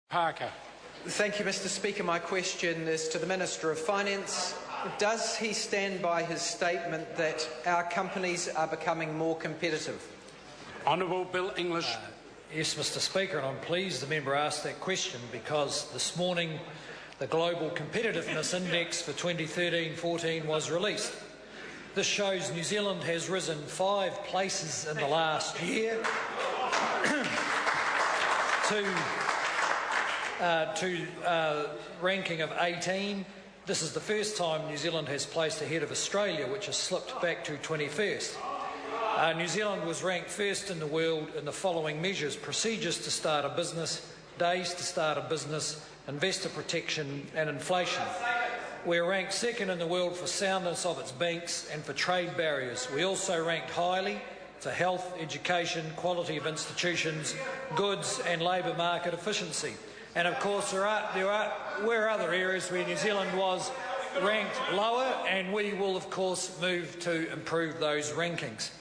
Parker. Thank you, Mr. Speaker. My question is to the Minister of Finance. Does he stand by his statement that our companies are becoming more competitive? Honourable Bill English. Yes, Mr. Speaker, and I'm pleased the member asked that question because this morning the Global Competitiveness Index for 2013-14 was released. This shows New Zealand has risen 5 places in the last year to ranking of 18. This is the first time New Zealand has placed ahead of Australia, which has slipped back to 21st. New Zealand was ranked first in the world in the following measures: procedures to start a business, days to start a business, investor protection and inflation. We're ranked second in the world for soundness of its banks and for trade barriers. We also ranked highly for health, education, quality of institutions, goods and labour market efficiency. And of course there were other areas where New Zealand was ranked lower, and we will of course move to improve those rankings.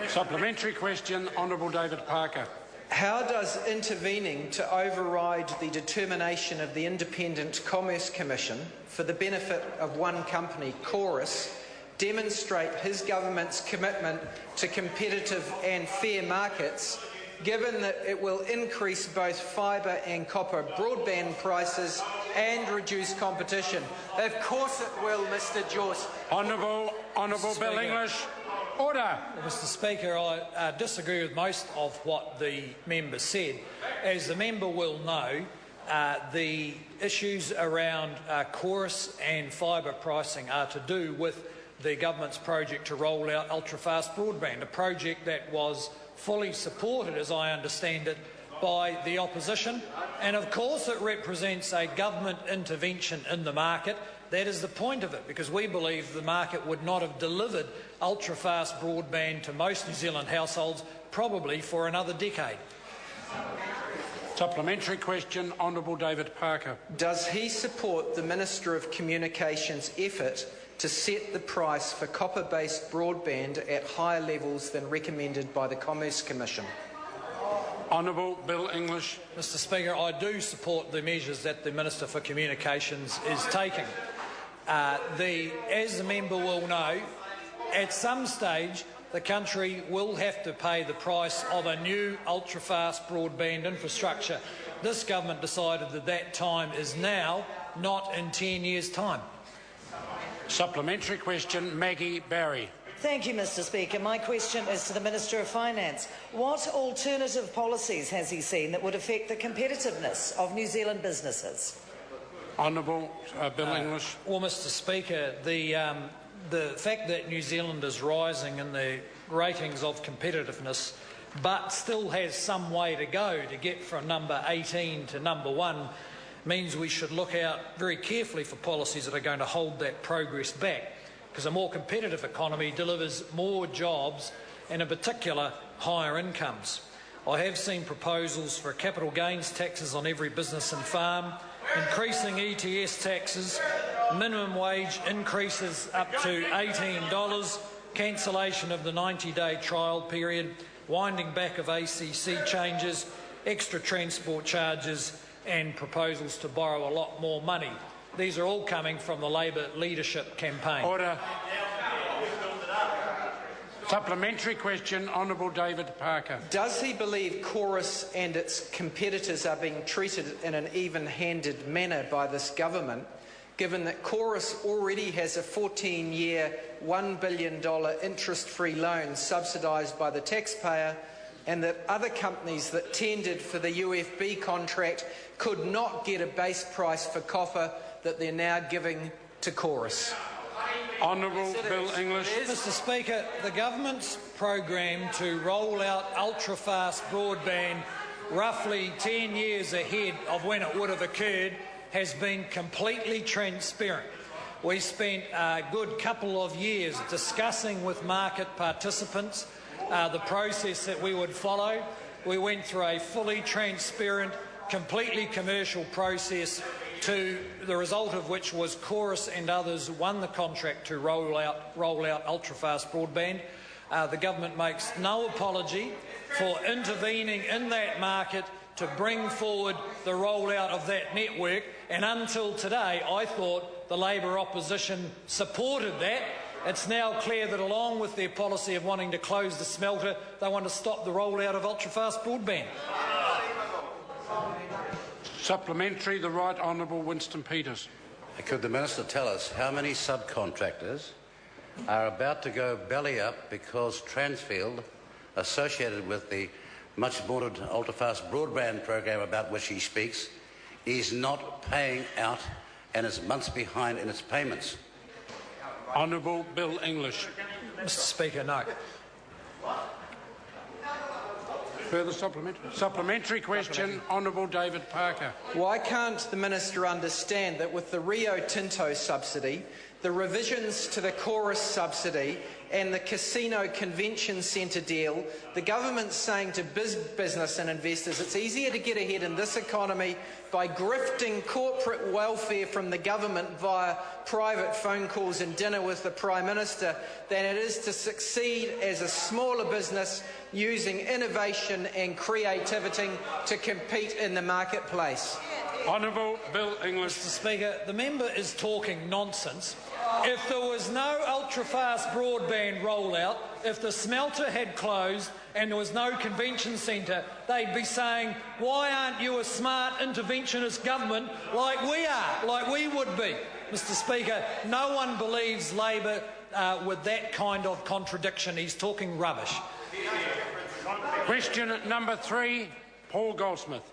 Supplementary question, Honourable David Parker. How does intervening to override the determination of the Independent Commerce Commission for the benefit of one company, Chorus, demonstrate his government's commitment to competitive and fair markets, given that it will increase both fibre and copper broadband prices and reduce competition? Of course it will, Mr. Joyce. Honourable Bill English. Order. Mr. Speaker, I disagree with most of what the member said. As the member will know, the issues around Chorus and fibre pricing are to do with the government's project to roll out ultra-fast broadband, a project that was fully supported, as I understand it, by the opposition. And of course it represents a government intervention in the market. That is the point of it, because we believe the market would not have delivered ultra-fast broadband to most New Zealand households probably for another decade. Supplementary question, Honourable David Parker. Does he support the Minister of Communications' effort to set the price for copper-based broadband at higher levels than recommended by the Commerce Commission? Honourable Bill English. Mr. Speaker, I do support the measures that the Minister for Communications is taking. As the member will know, at some stage the country will have to pay the price of a new ultra-fast broadband infrastructure. This government decided that that time is now, not in 10 years' time. Supplementary question, Maggie Barry. Thank you, Mr. Speaker. My question is to the Minister of Finance. What alternative policies has he seen that would affect the competitiveness of New Zealand businesses? Honourable Bill English. Well, Mr. Speaker, the fact that New Zealand is rising in the ratings of competitiveness but still has some way to go to get from number 18 to number 1 means we should look out very carefully for policies that are going to hold that progress back, because a more competitive economy delivers more jobs and in particular higher incomes. I have seen proposals for capital gains taxes on every business and farm, increasing ETS taxes, minimum wage increases up to $18, cancellation of the 90-day trial period, winding back of ACC changes, extra transport charges and proposals to borrow a lot more money. These are all coming from the Labor leadership campaign. Order. Supplementary question, Honourable David Parker. Does he believe Chorus and its competitors are being treated in an even-handed manner by this government, given that Chorus already has a 14-year, $1 billion interest-free loan subsidised by the taxpayer, and that other companies that tendered for the UFB contract could not get a base price for copper that they're now giving to Chorus? Honourable Bill English. Mr. Speaker, the government's program to roll out ultra-fast broadband roughly 10 years ahead of when it would have occurred has been completely transparent. We spent a good couple of years discussing with market participants the process that we would follow. We went through a fully transparent, completely commercial process, to the result of which was Chorus and others won the contract to roll out ultra-fast broadband. The government makes no apology for intervening in that market to bring forward the rollout of that network, and until today I thought the Labor opposition supported that. It's now clear that along with their policy of wanting to close the smelter, they want to stop the rollout of ultra-fast broadband. Supplementary, the Right Honourable Winston Peters. Could the Minister tell us how many subcontractors are about to go belly up because Transfield, associated with the much lauded ultra-fast broadband program about which he speaks, is not paying out and is months behind in its payments? Honourable Bill English. Mr. Speaker, no. Further supplementary? Supplementary question, Honourable David Parker. Why can't the Minister understand that with the Rio Tinto subsidy, the revisions to the Chorus subsidy and the Casino Convention Centre deal, the government's saying to business and investors it's easier to get ahead in this economy by grifting corporate welfare from the government via private phone calls and dinner with the Prime Minister than it is to succeed as a smaller business using innovation and creativity to compete in the marketplace? Honourable Bill English. Mr. Speaker, the member is talking nonsense. If there was no ultra-fast broadband rollout, if the smelter had closed and there was no convention centre, they'd be saying, why aren't you a smart interventionist government like we are, like we would be? Mr. Speaker, no one believes Labor with that kind of contradiction. He's talking rubbish. Question number 3, Paul Goldsmith.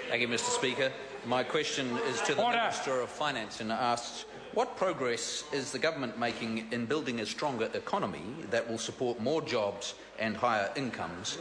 Thank you, Mr. Speaker. My question is to the Minister of Finance and asks, what progress is the government making in building a stronger economy that will support more jobs and higher incomes?